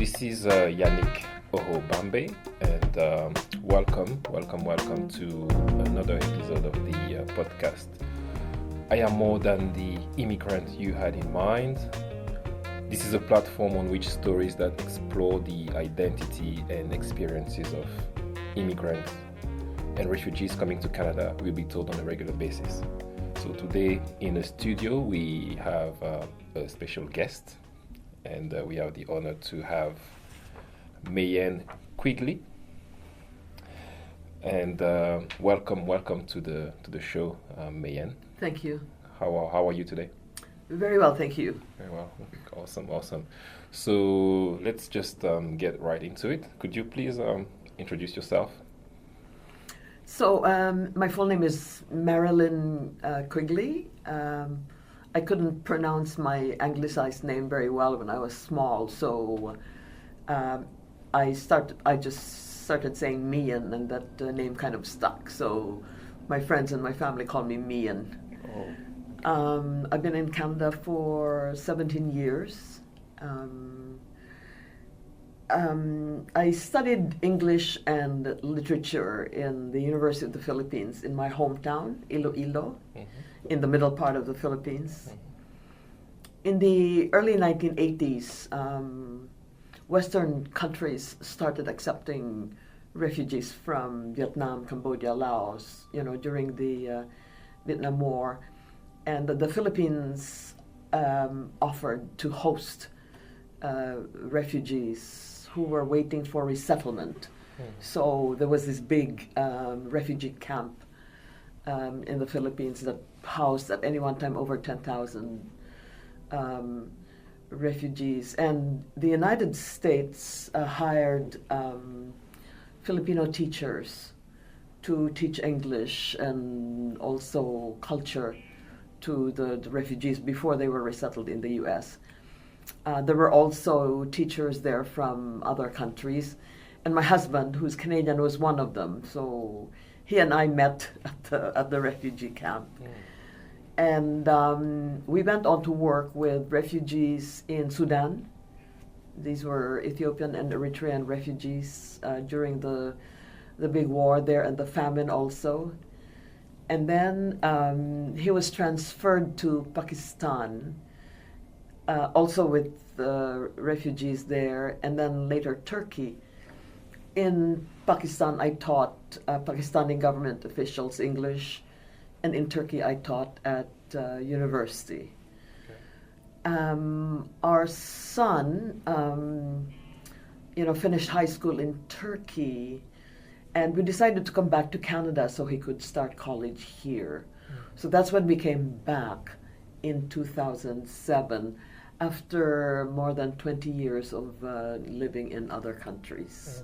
This is Yannick Oho Bambe, and welcome to another episode of the podcast. I am more than the immigrant you had in mind. This is a platform on which stories that explore the identity and experiences of immigrants and refugees coming to Canada will be told on a regular basis. So today in the studio we have a special guest, and we have the honor to have Marilynn Quigley. And welcome to the show, Marilynn. Thank you. How are you today? Very well, thank you. Very well. Awesome. So let's just get right into it. Could you please introduce yourself? So my full name is Marilynn Quigley. I couldn't pronounce my anglicized name very well when I was small, so I just started saying Mian, and that name kind of stuck. So my friends and my family call me Mian. Oh. I've been in Canada for 17 years. I studied English and literature in the University of the Philippines in my hometown, Iloilo, in the middle part of the Philippines. In the early 1980s, Western countries started accepting refugees from Vietnam, Cambodia, Laos, during the Vietnam War. And the Philippines offered to host refugees who were waiting for resettlement. So there was this big refugee camp in the Philippines that housed at any one time over 10,000 refugees. And the United States hired Filipino teachers to teach English and also culture to the refugees before they were resettled in the U.S. There were also teachers there from other countries, and my husband, who's Canadian, was one of them. So he and I met at the refugee camp. And we went on to work with refugees in Sudan. These were Ethiopian and Eritrean refugees during the big war there and the famine also. And then he was transferred to Pakistan, also with refugees there, and then later Turkey. In Pakistan, I taught Pakistani government officials English, and in Turkey, I taught at university. Okay. Our son, finished high school in Turkey, and we decided to come back to Canada so he could start college here. So that's when we came back in 2007, after more than 20 years of living in other countries.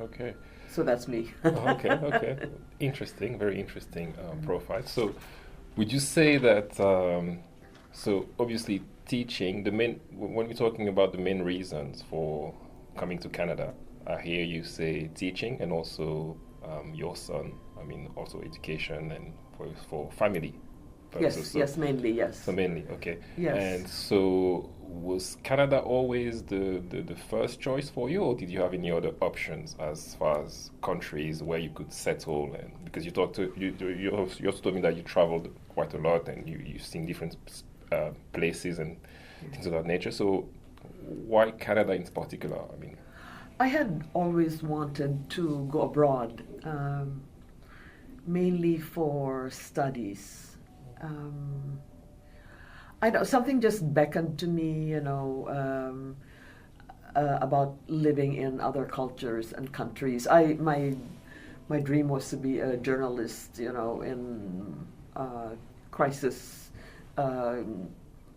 Okay. So that's me. Okay. Interesting, very interesting profile. So would you say that, so obviously teaching, when we're talking about the main reasons for coming to Canada, I hear you say teaching and also your son, also education and for family purposes. Yes, mainly, yes. So mainly, okay. Yes. And so was Canada always the first choice for you, or did you have any other options as far as countries where you could settle? And because you also told me that you traveled quite a lot and you've seen different places and things of that nature. So why Canada in particular? I had always wanted to go abroad, mainly for studies. I know something just beckoned to me, about living in other cultures and countries. My dream was to be a journalist, in crisis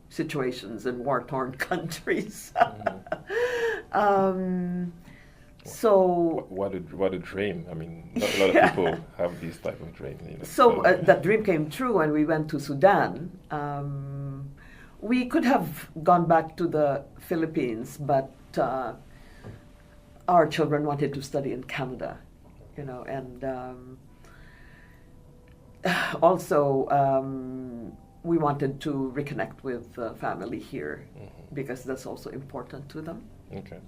situations in war-torn countries. So what a dream! Not a lot of people have this type of dream. So that dream came true when we went to Sudan. We could have gone back to the Philippines, but our children wanted to study in Canada, and also we wanted to reconnect with family here, because that's also important to them. Okay.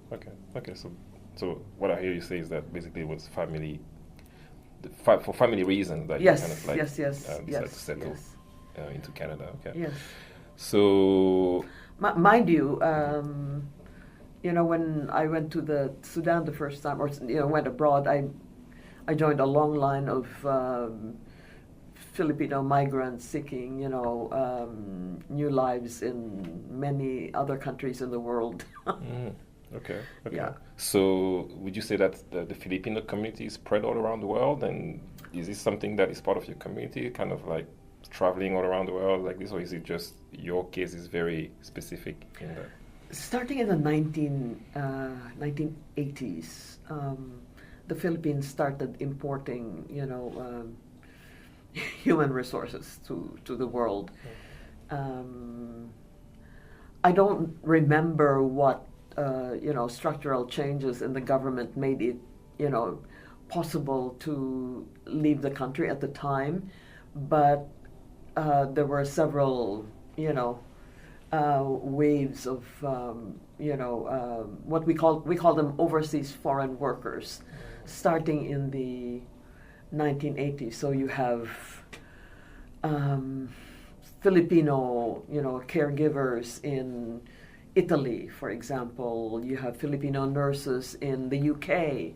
So what I hear you say is that basically it was family, for family reasons that you Yes, kind of like yes, yes, decided to yes, settle yes, into Canada. Okay. yes. So. Mind you, when I went to the Sudan the first time, or went abroad, I joined a long line of Filipino migrants seeking, new lives in many other countries in the world. Mm, okay. Yeah. So would you say that the Filipino community is spread all around the world, and is this something that is part of your community, kind of like traveling all around the world like this, or is it just your case is very specific in that? Starting in the 1980s, the Philippines started importing, human resources to the world. I don't remember what structural changes in the government made it possible to leave the country at the time, but there were several waves of what we call them overseas foreign workers, starting in the 1980s. So you have Filipino, caregivers in Italy, for example. You have Filipino nurses in the UK.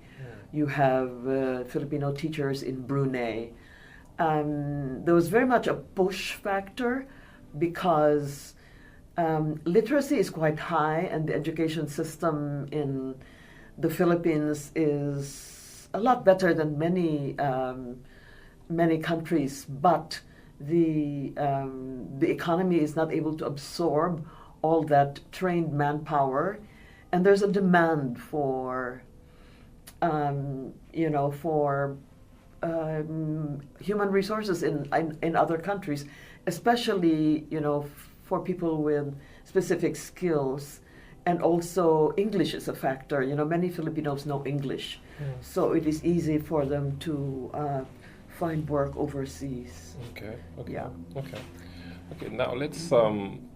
You have Filipino teachers in Brunei. There was very much a push factor because literacy is quite high, and the education system in the Philippines is a lot better than many countries, but the economy is not able to absorb all that trained manpower, and there's a demand for human resources in other countries, especially for people with specific skills. And also English is a factor. Many Filipinos know English, so it is easy for them to find work overseas. Okay. Yeah. Okay. Now let's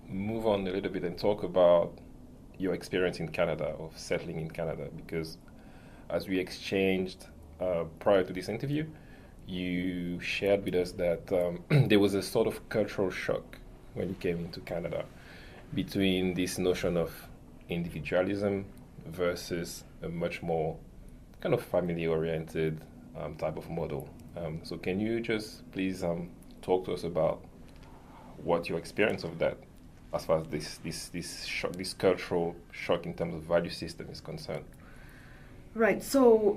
move on a little bit and talk about your experience in Canada, of settling in Canada, because as we exchanged prior to this interview, you shared with us that there was a sort of cultural shock when you came into Canada between this notion of individualism versus a much more kind of family-oriented type of model. So can you just please talk to us about what your experience of that, as far as this shock, this cultural shock in terms of value system is concerned? Right. So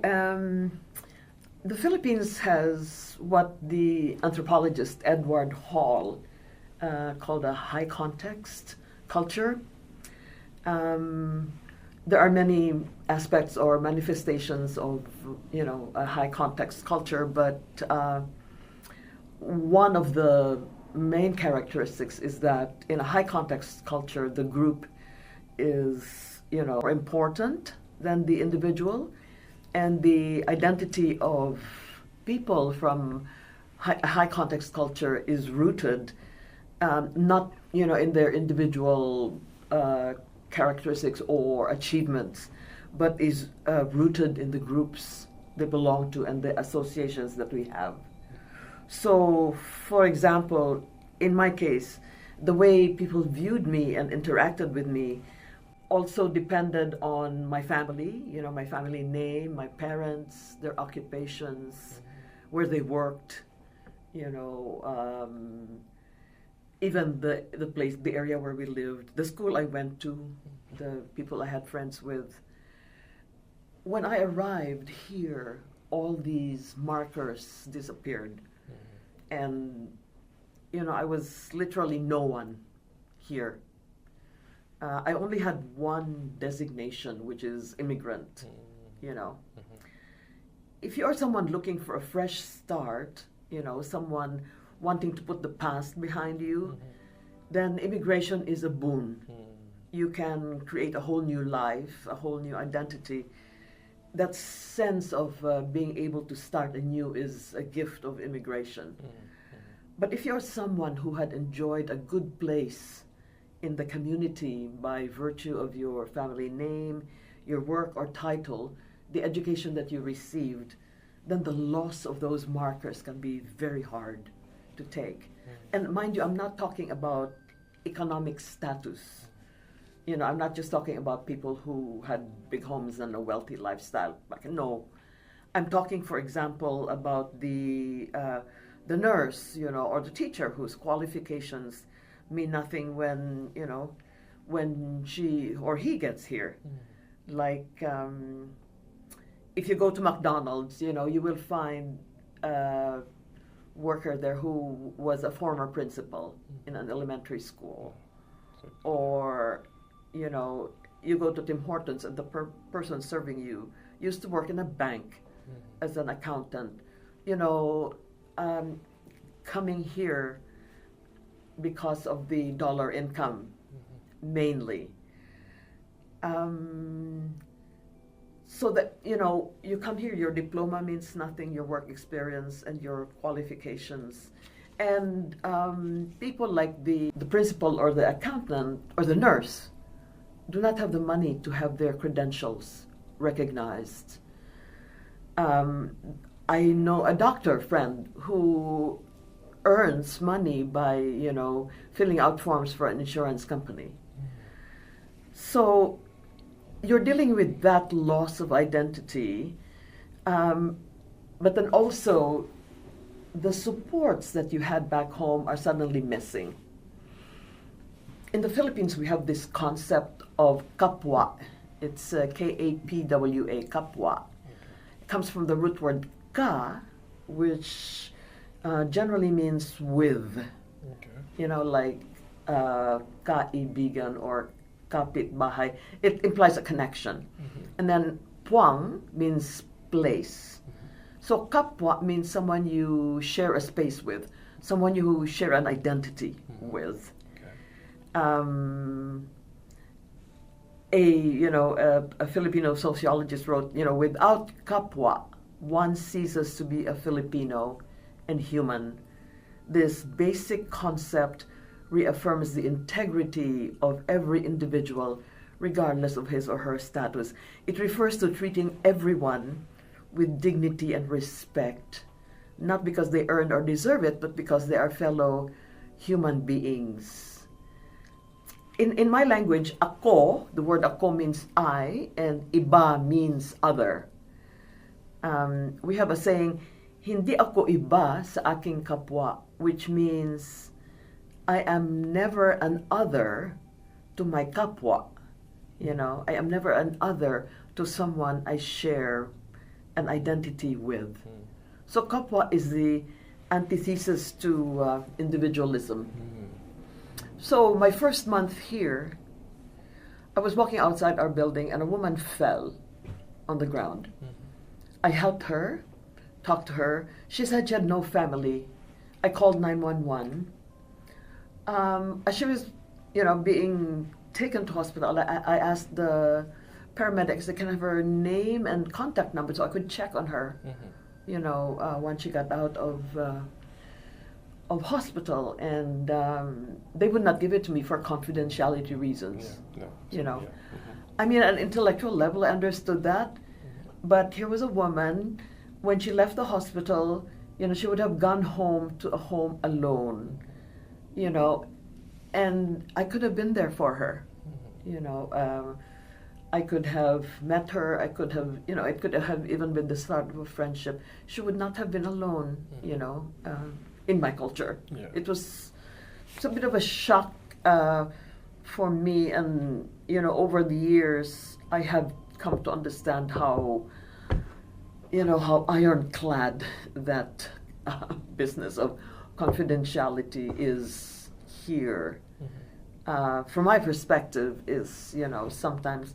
the Philippines has what the anthropologist Edward Hall called a high context culture. There are many aspects or manifestations of a high context culture, but one of the main characteristics is that in a high context culture, the group is more important than the individual, and the identity of people from a high context culture is rooted not in their individual characteristics or achievements, but is rooted in the groups they belong to and the associations that we have. So, for example, in my case, the way people viewed me and interacted with me also depended on my family, my family name, my parents, their occupations, where they worked, even the place, the area where we lived, the school I went to, the people I had friends with. When I arrived here, all these markers disappeared. And, I was literally no one here. I only had one designation, which is immigrant, If you're someone looking for a fresh start, someone wanting to put the past behind you, then immigration is a boon. You can create a whole new life, a whole new identity. That sense of being able to start anew is a gift of immigration. But if you're someone who had enjoyed a good place in the community by virtue of your family name, your work or title, the education that you received, then the loss of those markers can be very hard to take. And mind you, I'm not talking about economic status. You know, I'm not just talking about people who had big homes and a wealthy lifestyle. Like, no, I'm talking, for example, about the nurse, you know, or the teacher whose qualifications mean nothing when, you know, when she or he gets here. Like, if you go to McDonald's, you know, you will find a worker there who was a former principal in an elementary school. Or, you know, you go to Tim Hortons and the person serving you used to work in a bank as an accountant. You know, coming here because of the dollar income, mainly. So that, you know, you come here, your diploma means nothing, your work experience and your qualifications. And people like the principal or the accountant or the nurse do not have the money to have their credentials recognized. I know a doctor friend who earns money by, you know, filling out forms for an insurance company. So you're dealing with that loss of identity, but then also the supports that you had back home are suddenly missing. In the Philippines, we have this concept of kapwa. It's K-A-P-W-A, kapwa. It comes from the root word ka, which generally means with. Okay. You know, like kaibigan or kapit bahay. It implies a connection. And then puang means place. So kapwa means someone you share a space with, someone you share an identity with. A Filipino sociologist wrote, you know, without kapwa, one ceases to be a Filipino and human. This basic concept reaffirms the integrity of every individual, regardless of his or her status. It refers to treating everyone with dignity and respect, not because they earned or deserve it, but because they are fellow human beings. In my language, ako, the word ako means I, and iba means other. We have a saying, hindi ako iba sa aking kapwa, which means I am never an other to my kapwa. You know, I am never an other to someone I share an identity with. So kapwa is the antithesis to individualism. So my first month here, I was walking outside our building and a woman fell on the ground. I helped her, talked to her. She said she had no family. I called 911. As she was, you know, being taken to hospital, I asked the paramedics, can I have her name and contact number so I could check on her, you know, once she got out of hospital. And they would not give it to me for confidentiality reasons. You know. I mean, at an intellectual level, I understood that. But here was a woman, when she left the hospital, you know, she would have gone home to a home alone, you know, and I could have been there for her, you know. I could have met her, I could have, you know, it could have even been the start of a friendship. She would not have been alone, you know, in my culture. It was a bit of a shock for me, and, you know, over the years, I have come to understand how, you know, how ironclad that business of confidentiality is here. From my perspective, is, you know, sometimes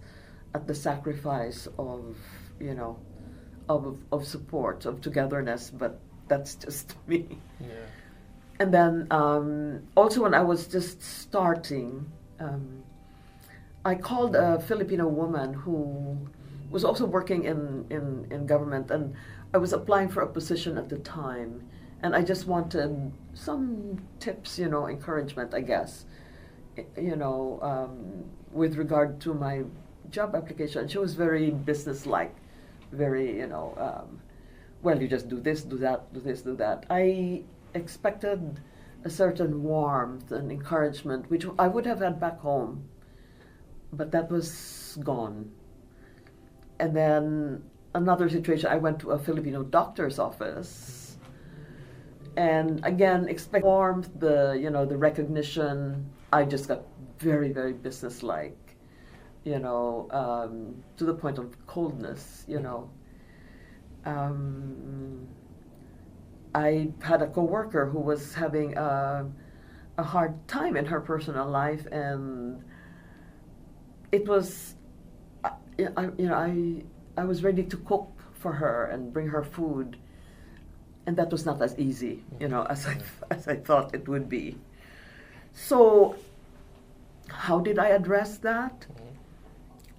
at the sacrifice of, you know, of support, of togetherness, but that's just me. And then also when I was just starting, I called a Filipino woman who was also working in government, and I was applying for a position at the time, and I just wanted some tips, you know, encouragement, I guess, you know, with regard to my job application. She was very businesslike, very, well, you just do this, do that, do this, do that. I expected a certain warmth and encouragement, which I would have had back home, but that was gone. And then another situation, I went to a Filipino doctor's office, and again, expect warmth, the recognition. I just got very, very businesslike, to the point of coldness, I had a coworker who was having a hard time in her personal life, and it was, I was ready to cook for her and bring her food, and that was not as easy, as I thought it would be. So, how did I address that?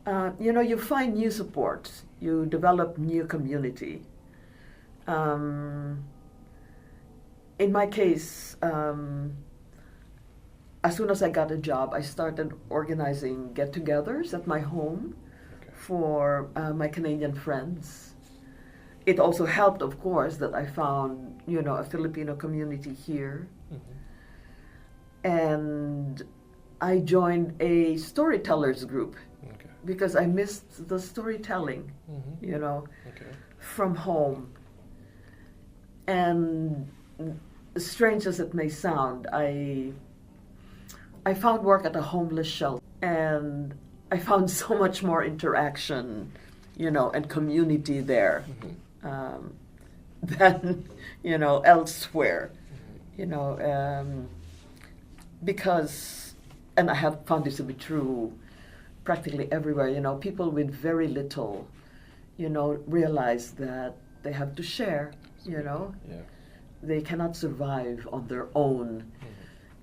You find new support, you develop new community. In my case, as soon as I got a job, I started organizing get-togethers at my home for my Canadian friends. It also helped, of course, that I found, a Filipino community here. And I joined a storytellers group because I missed the storytelling, from home. And strange as it may sound, I found work at a homeless shelter, and I found so much more interaction, and community there than, elsewhere, because, and I have found this to be true practically everywhere, people with very little, realize that they have to share, They cannot survive on their own.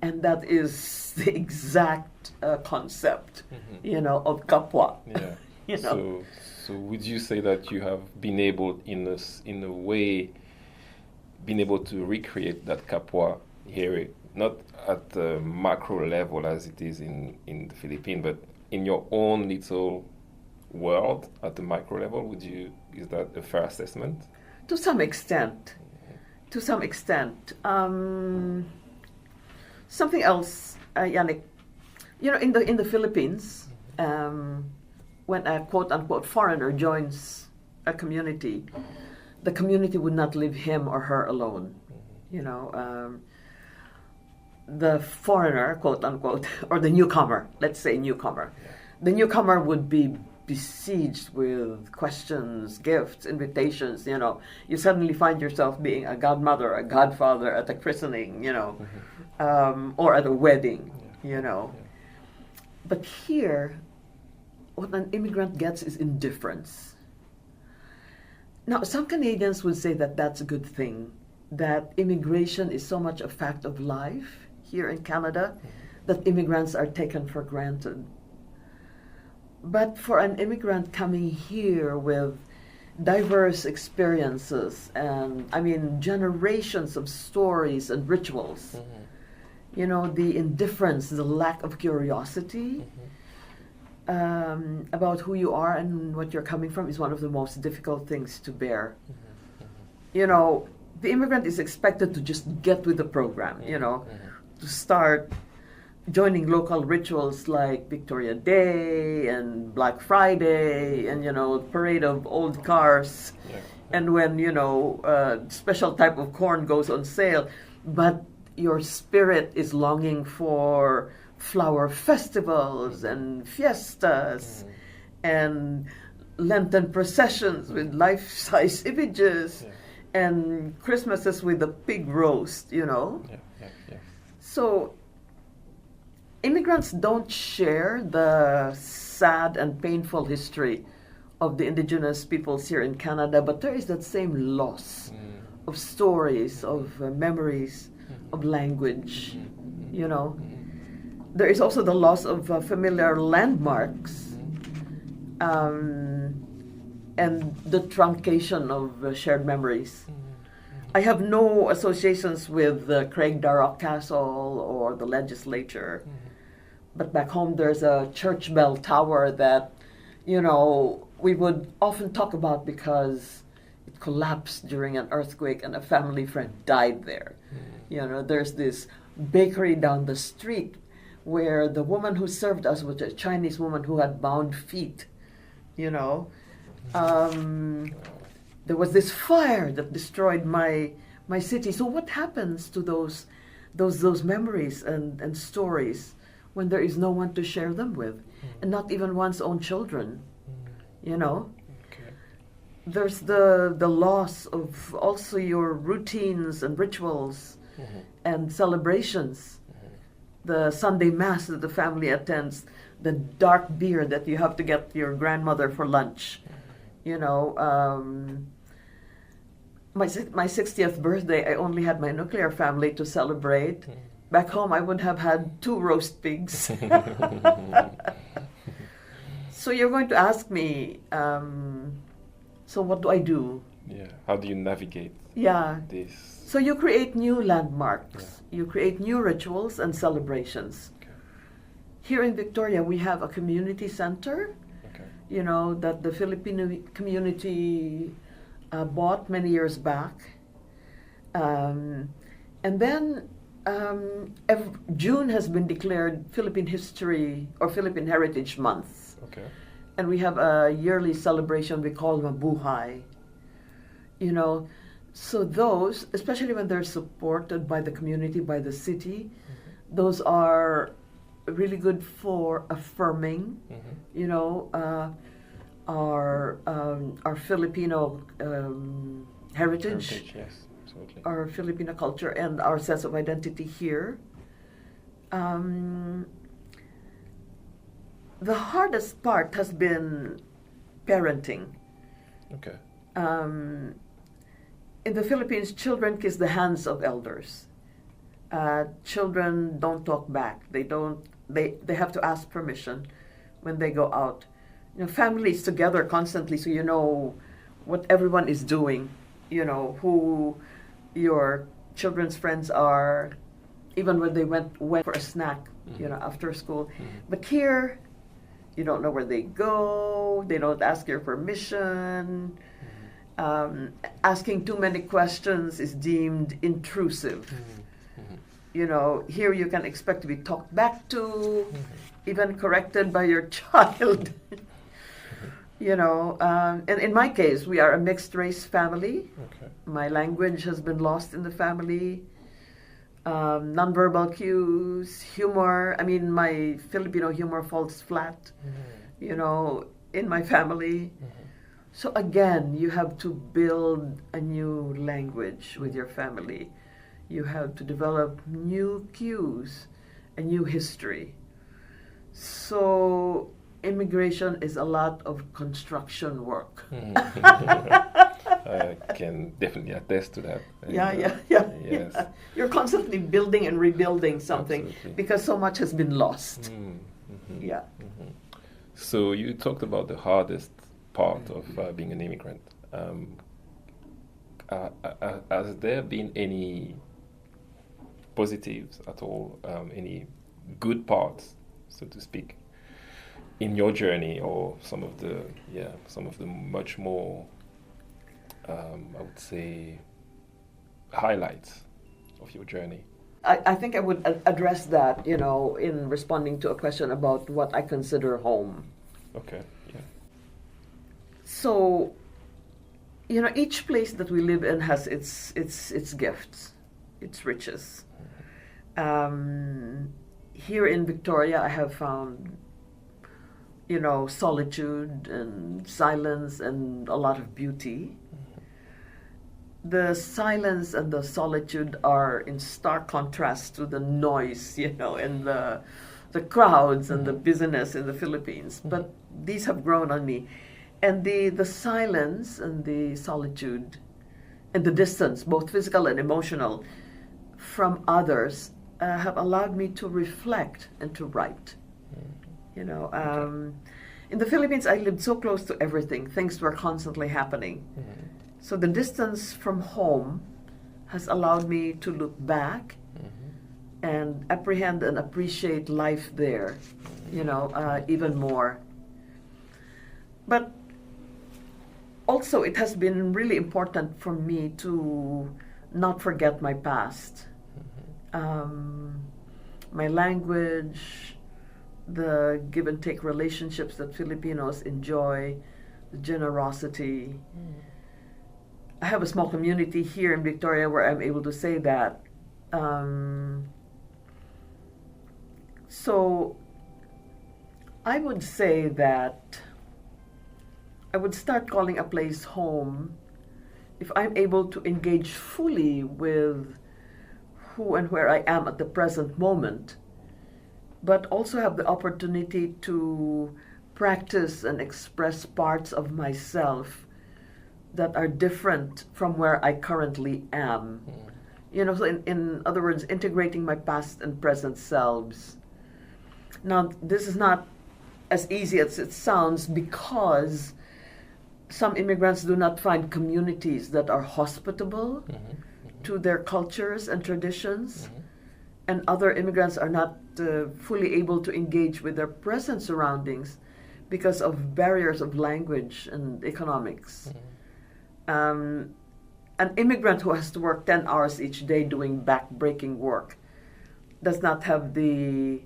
And that is the exact concept, of kapwa. Yeah. So would you say that you have been able, in a way, been able to recreate that kapwa here, not at the macro level as it is in the Philippines, but in your own little world at the micro level? Is that a fair assessment? To some extent. Something else, Yannick, in the Philippines, when a quote-unquote foreigner joins a community, the community would not leave him or her alone. The foreigner, quote-unquote, or the newcomer, let's say newcomer, the newcomer would be besieged with questions, gifts, invitations. You suddenly find yourself being a godmother, a godfather at a christening, or at a wedding, But here, what an immigrant gets is indifference. Now, some Canadians would say that that's a good thing, that immigration is so much a fact of life here in Canada that immigrants are taken for granted. But for an immigrant coming here with diverse experiences and, generations of stories and rituals, the indifference, the lack of curiosity about who you are and what you're coming from is one of the most difficult things to bear. The immigrant is expected to just get with the program, to start joining local rituals like Victoria Day and Black Friday and, parade of old cars, and when, special type of corn goes on sale, but your spirit is longing for flower festivals and fiestas and Lenten processions with life-size images and Christmases with a pig roast, So immigrants don't share the sad and painful history of the indigenous peoples here in Canada, but there is that same loss of stories, of memories, of language, There is also the loss of familiar landmarks and the truncation of shared memories. I have no associations with the Craig Darroch Castle or the legislature. But back home, there's a church bell tower that, we would often talk about because it collapsed during an earthquake and a family friend died there. There's this bakery down the street where the woman who served us was a Chinese woman who had bound feet. There was this fire that destroyed my city. So what happens to those memories and stories when there is no one to share them with, and not even one's own children? Okay. There's the loss of also your routines and rituals and celebrations. The Sunday Mass that the family attends, the dark beer that you have to get your grandmother for lunch. My 60th birthday, I only had my nuclear family to celebrate. Back home, I would have had 2 roast pigs. So you're going to ask me, so what do I do? Yeah. How do you navigate this? So you create new landmarks. You create new rituals and celebrations. Okay. Here in Victoria, we have a community center, that the Filipino community bought many years back. And then June has been declared Philippine History or Philippine Heritage Month. Okay. And we have a yearly celebration we call Mabuhay. So those, especially when they're supported by the community, by the city, those are really good for affirming, our Filipino heritage, yes, absolutely. our Filipino culture, and our sense of identity here. The hardest part has been parenting. Okay. In the Philippines, children kiss the hands of elders. Children don't talk back. They have to ask permission when they go out. Families together constantly, so you know what everyone is doing. Who your children's friends are, even when they went for a snack, after school. But here, you don't know where they go. They don't ask your permission. Asking too many questions is deemed intrusive. Here you can expect to be talked back to, even corrected by your child. And in my case, we are a mixed race family. Okay. My language has been lost in the family. Nonverbal cues, humor. I mean, my Filipino humor falls flat, in my family. So again, you have to build a new language with your family. You have to develop new cues, a new history. So immigration is a lot of construction work. I can definitely attest to that. Yeah. Yes. You're constantly building and rebuilding something. Absolutely. Because so much has been lost. Yeah. So you talked about the hardest part of being an immigrant. Has there been any positives at all, any good parts, so to speak, in your journey, or some of the much more, I would say, highlights of your journey? I think I would address that, in responding to a question about what I consider home. Okay. Yeah. So, each place that we live in has its gifts, its riches. Here in Victoria, I have found, solitude and silence and a lot of beauty. The silence and the solitude are in stark contrast to the noise, and the crowds and the busyness in the Philippines. But these have grown on me. And the silence and the solitude and the distance, both physical and emotional, from others have allowed me to reflect and to write. In the Philippines, I lived so close to everything. Things were constantly happening. So the distance from home has allowed me to look back and apprehend and appreciate life there, even more. But also, it has been really important for me to not forget my past, my language, the give and take relationships that Filipinos enjoy, the generosity. I have a small community here in Victoria where I'm able to say that. So I would say that I would start calling a place home if I'm able to engage fully with who and where I am at the present moment, but also have the opportunity to practice and express parts of myself that are different from where I currently am. So in other words, integrating my past and present selves. Now, this is not as easy as it sounds because some immigrants do not find communities that are hospitable to their cultures and traditions, and other immigrants are not fully able to engage with their present surroundings because of barriers of language and economics. An immigrant who has to work 10 hours each day doing back-breaking work does not have the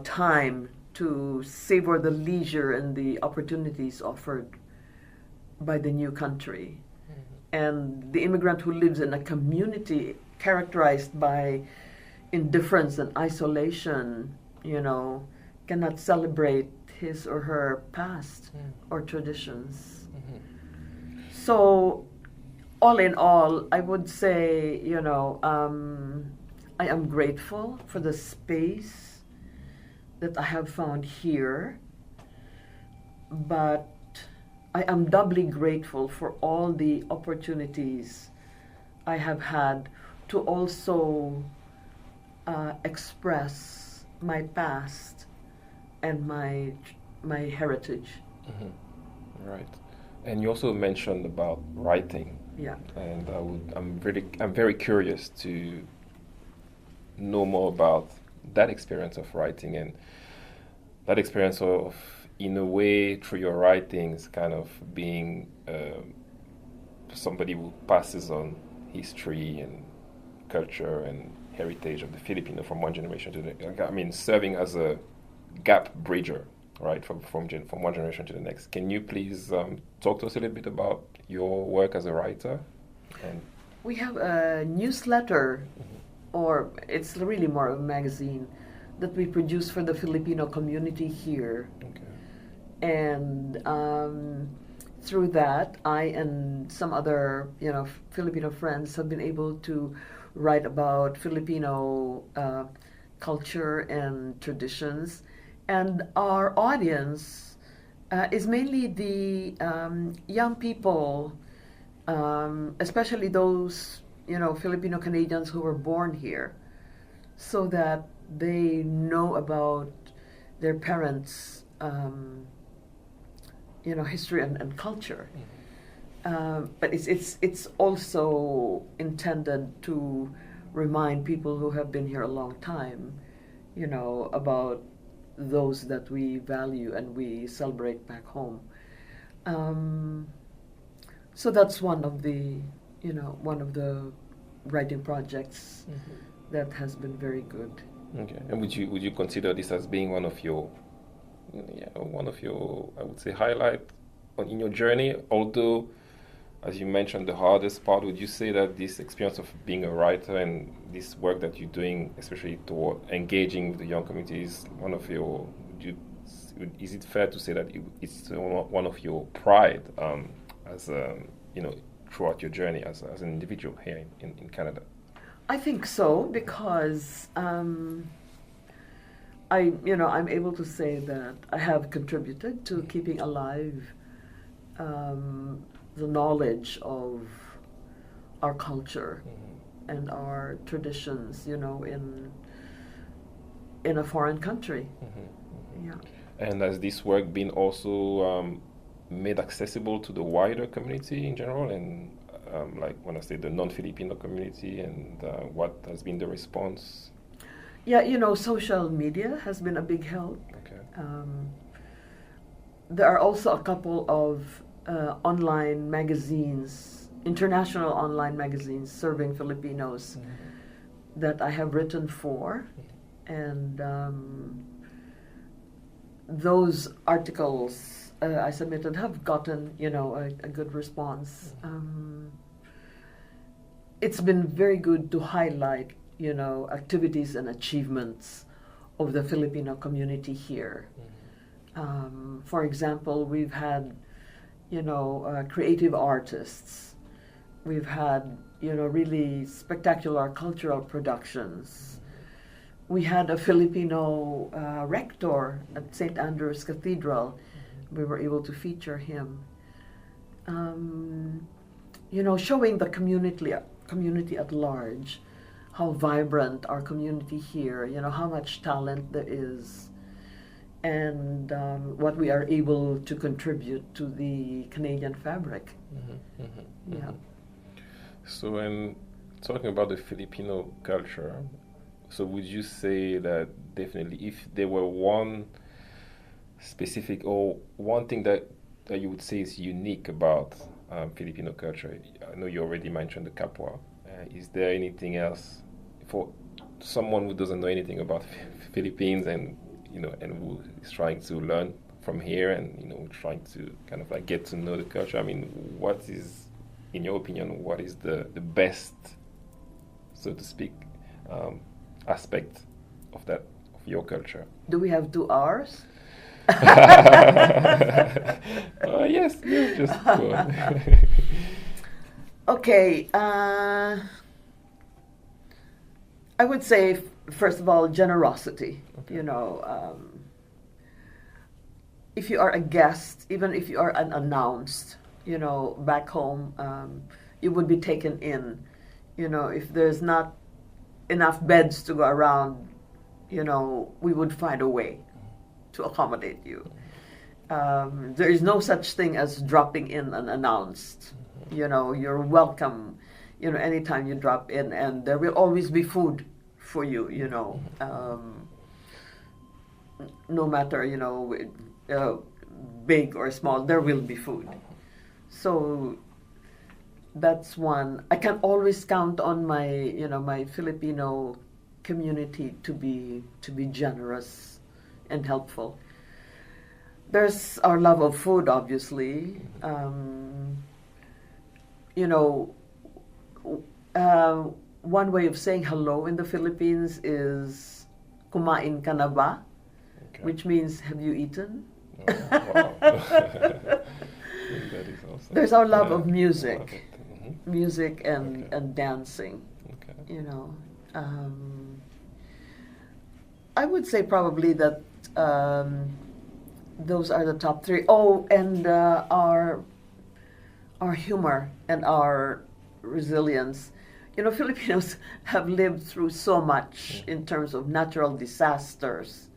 time to savor the leisure and the opportunities offered by the new country. And the immigrant who lives in a community characterized by indifference and isolation, cannot celebrate his or her past or traditions. So, all in all, I would say, I am grateful for the space that I have found here, but I am doubly grateful for all the opportunities I have had to also express my past and my heritage. Right. And you also mentioned about writing. Yeah. And I'm very curious to know more about that experience of writing and that experience of, in a way, through your writings, kind of being somebody who passes on history and culture and heritage of the Filipino from one generation to the next. Serving as a gap bridger, right, from one generation to the next. Can you please talk to us a little bit about your work as a writer? And we have a newsletter, or it's really more of a magazine, that we produce for the Filipino community here. Okay. And through that, I and some other, Filipino friends have been able to write about Filipino culture and traditions. And our audience is mainly the young people, especially those, Filipino Canadians who were born here, so that they know about their parents' history and culture. But it's also intended to remind people who have been here a long time, about those that we value and we celebrate back home. So that's one of the writing projects that has been very good. Okay. And would you consider this as being one of your I would say highlight in your journey? Although, as you mentioned, the hardest part, would you say that this experience of being a writer and this work that you're doing, especially toward engaging with the young community, is one of your? Is it fair to say that it's one of your pride as throughout your journey as an individual here in Canada? I think so, because I'm able to say that I have contributed to keeping alive the knowledge of our culture and our traditions, in a foreign country. Yeah. And has this work been also made accessible to the wider community in general, and like when I say the non-Filipino community, and what has been the response? Yeah, social media has been a big help. Okay. there are also a couple of online magazines, international online magazines serving Filipinos that I have written for, and those articles I submitted have gotten, a good response. It's been very good to highlight, activities and achievements of the Filipino community here. For example, we've had, creative artists. We've had, really spectacular cultural productions. We had a Filipino rector at St. Andrew's Cathedral. We were able to feature him. Showing the community at large, how vibrant our community here, how much talent there is, and what we are able to contribute to the Canadian fabric. Yeah. So when talking about the Filipino culture, so would you say that definitely if there were one specific or one thing that you would say is unique about Filipino culture? I know you already mentioned the kapwa. Is there anything else for someone who doesn't know anything about Philippines and who is trying to learn from here and trying to kind of like get to know the culture? I mean, what is, in your opinion, what is the best, so to speak, aspect of your culture? Do we have 2 hours? Yes, just go on. Okay, I would say, first of all, generosity. Okay. If you are a guest, even if you are unannounced, back home, you would be taken in. If there's not enough beds to go around, we would find a way to accommodate you. There is no such thing as dropping in unannounced. You're welcome, anytime you drop in, and there will always be food for you, no matter, big or small, there will be food. So that's one. I can always count on my, my Filipino community to be generous and helpful. There's our love of food, obviously. One way of saying hello in the Philippines is kumain ka na ba? Okay. Which means, have you eaten? Oh, wow. That is awesome. There's our love of music, music and dancing. Okay. I would say probably that those are the top 3. Oh, and our humor and our resilience. Filipinos have lived through so much in terms of natural disasters.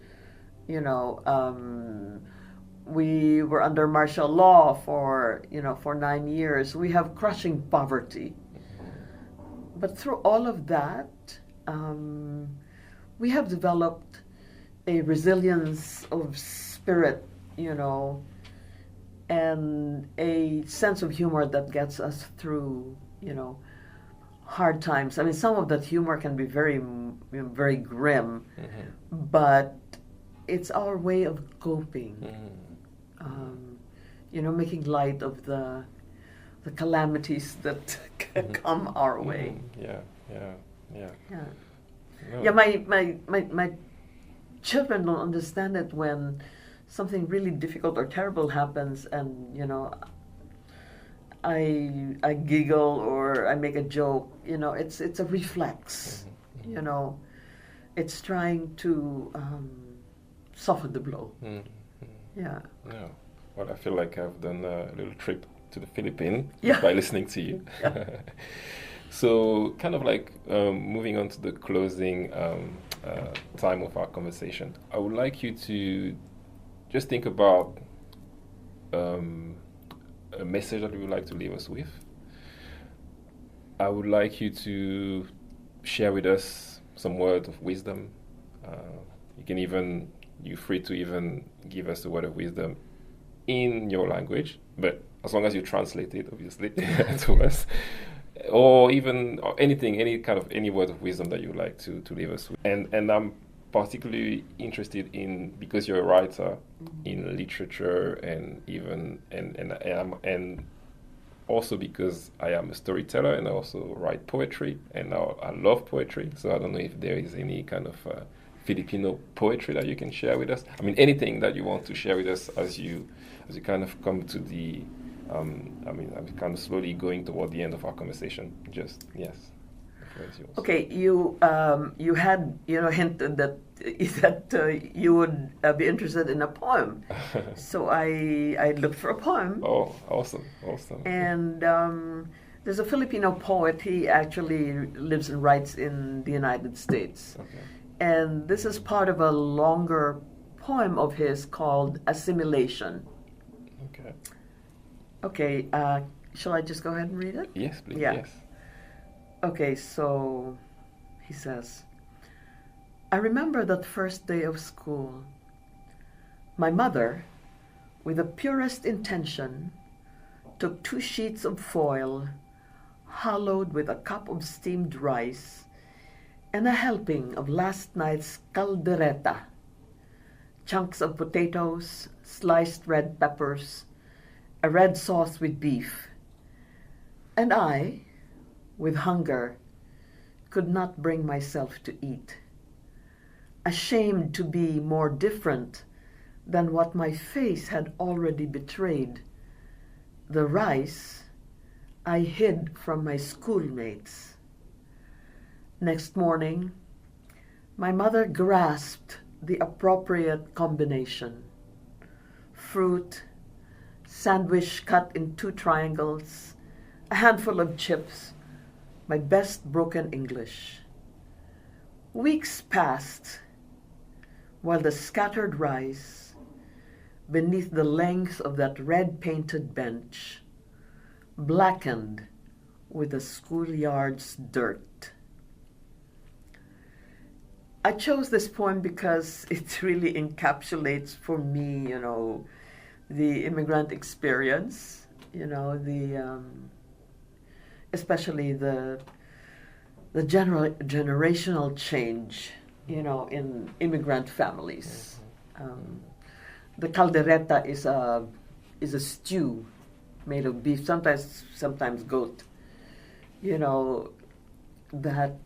We were under martial law for 9 years. We have crushing poverty. But through all of that, we have developed a resilience of spirit, and a sense of humor that gets us through, hard times. I mean, some of that humor can be very, very grim, but it's our way of coping. Making light of the calamities that come our way. Yeah. No. Yeah, my children don't understand it when something really difficult or terrible happens, and I giggle or I make a joke. It's a reflex. It's trying to soften the blow. Yeah. No. Well, I feel like I've done a little trip to the Philippines Yeah. by listening to you. Yeah. So, kind of like moving on to the closing time of our conversation, I would like you to just think about a message that you would like to leave us with. I would like you to share with us some words of wisdom. You're free to even give us a word of wisdom in your language, but as long as you translate it, obviously, to us, or even or anything, any word of wisdom that you would like to leave us with. And I'm particularly interested in, because you're a writer, in literature, and even and also because I am a storyteller and I also write poetry, and I love poetry. So I don't know if there is any kind of Filipino poetry that you can share with us. I mean, anything that you want to share with us as you kind of come to the. I'm kind of slowly going toward the end of our conversation. Just yes, the floor is yours. Okay, you had hinted that you would be interested in a poem, so I looked for a poem. Oh, awesome! And there's a Filipino poet. He actually lives and writes in the United States. Okay. And this is part of a longer poem of his called Assimilation. Okay. Okay, shall I just go ahead and read it? Yes, please. Yeah. Yes. Okay, so he says, I remember that first day of school. My mother, with the purest intention, took 2 sheets of foil, hollowed with a cup of steamed rice, and a helping of last night's caldereta, chunks of potatoes, sliced red peppers, a red sauce with beef. And I, with hunger, could not bring myself to eat. Ashamed to be more different than what my face had already betrayed, the rice I hid from my schoolmates. Next morning, my mother grasped the appropriate combination: fruit, sandwich cut in 2 triangles, a handful of chips, my best broken English. Weeks passed while the scattered rice beneath the length of that red-painted bench blackened with the schoolyard's dirt. I chose this poem because it really encapsulates for me, the immigrant experience, especially the generational change, in immigrant families. The caldereta is a stew made of beef, sometimes goat, that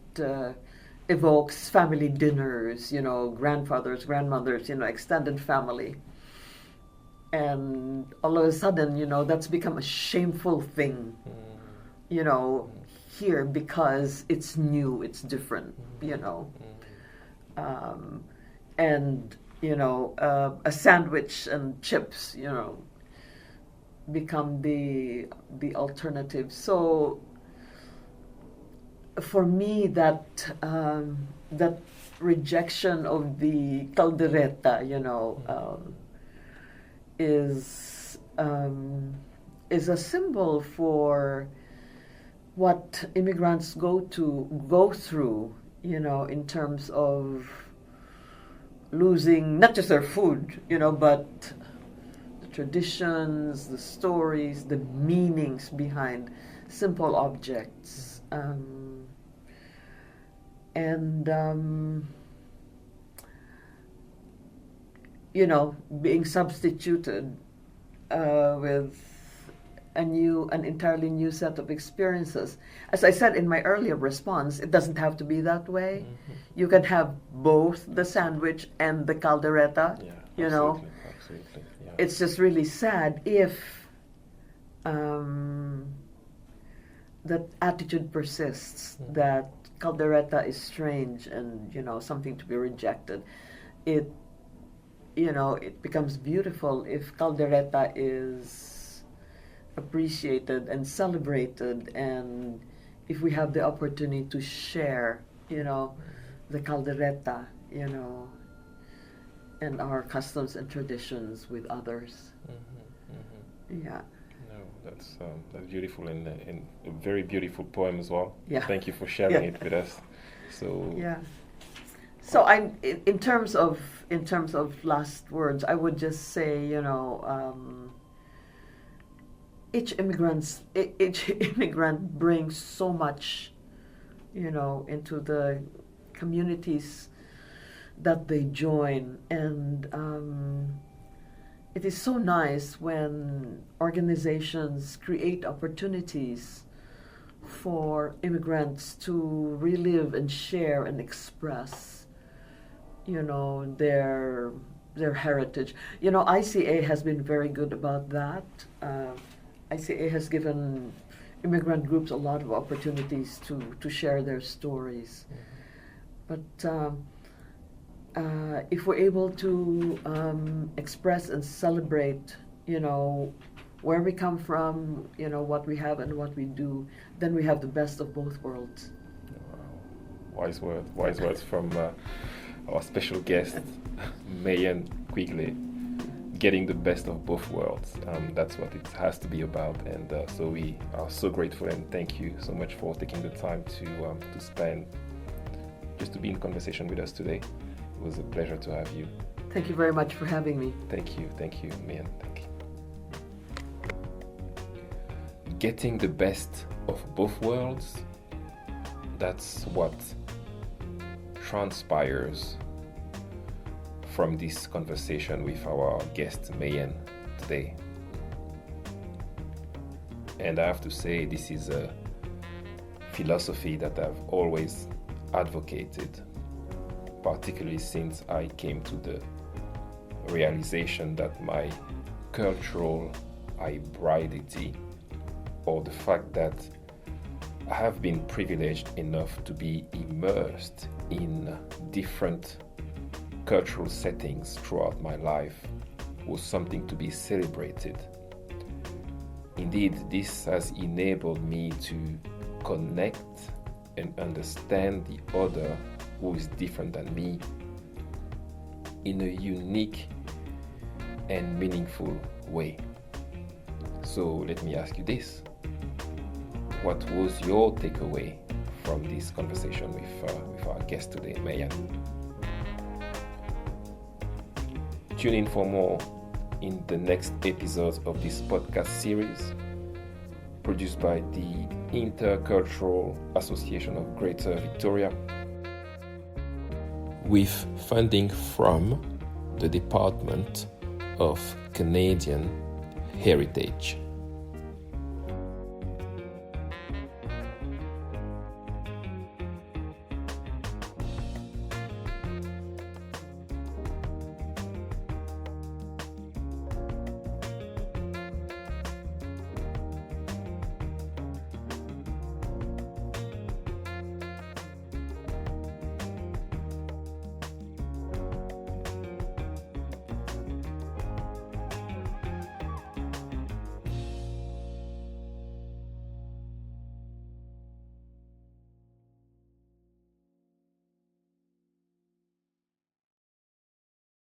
evokes family dinners, grandfathers, grandmothers, extended family. And all of a sudden, that's become a shameful thing, here, because it's new, it's different, and, a sandwich and chips, become the alternative. So for me, that rejection of the caldereta, is a symbol for what immigrants go through, in terms of losing not just their food, but the traditions, the stories, the meanings behind simple objects. Being substituted with an entirely new set of experiences. As I said in my earlier response, it doesn't have to be that way. Mm-hmm. You can have both the sandwich and the caldereta. Yeah, absolutely. Yeah. It's just really sad if that attitude persists, that caldereta is strange and, something to be rejected. It becomes beautiful if caldereta is appreciated and celebrated, and if we have the opportunity to share, the caldereta, and our customs and traditions with others. Yeah. That's beautiful, and a very beautiful poem as well. Yeah. Thank you for sharing it with us. So yeah. So in terms of last words, I would just say, each immigrant brings so much, into the communities that they join, and it is so nice when organizations create opportunities for immigrants to relive and share and express, their heritage. ICA has been very good about that. ICA has given immigrant groups a lot of opportunities to share their stories. But if we're able to express and celebrate, where we come from, what we have and what we do, then we have the best of both worlds. Wow. Wise words from our special guest, Marilynn Quigley. Getting the best of both worlds. That's what it has to be about, and so we are so grateful, and thank you so much for taking the time to spend, just to be in conversation with us today. It was a pleasure to have you. Thank you very much for having me. Thank you, Marilynn. Thank you. Getting the best of both worlds, that's what transpires from this conversation with our guest Marilynn today. And I have to say, this is a philosophy that I've always advocated, particularly since I came to the realization that my cultural hybridity, or the fact that I have been privileged enough to be immersed in different cultural settings throughout my life, was something to be celebrated. Indeed, this has enabled me to connect and understand the other who is different than me in a unique and meaningful way. So let me ask you this. What was your takeaway from this conversation with our guest today, Marilynn? Tune in for more in the next episodes of this podcast series, produced by the Intercultural Association of Greater Victoria, with funding from the Department of Canadian Heritage.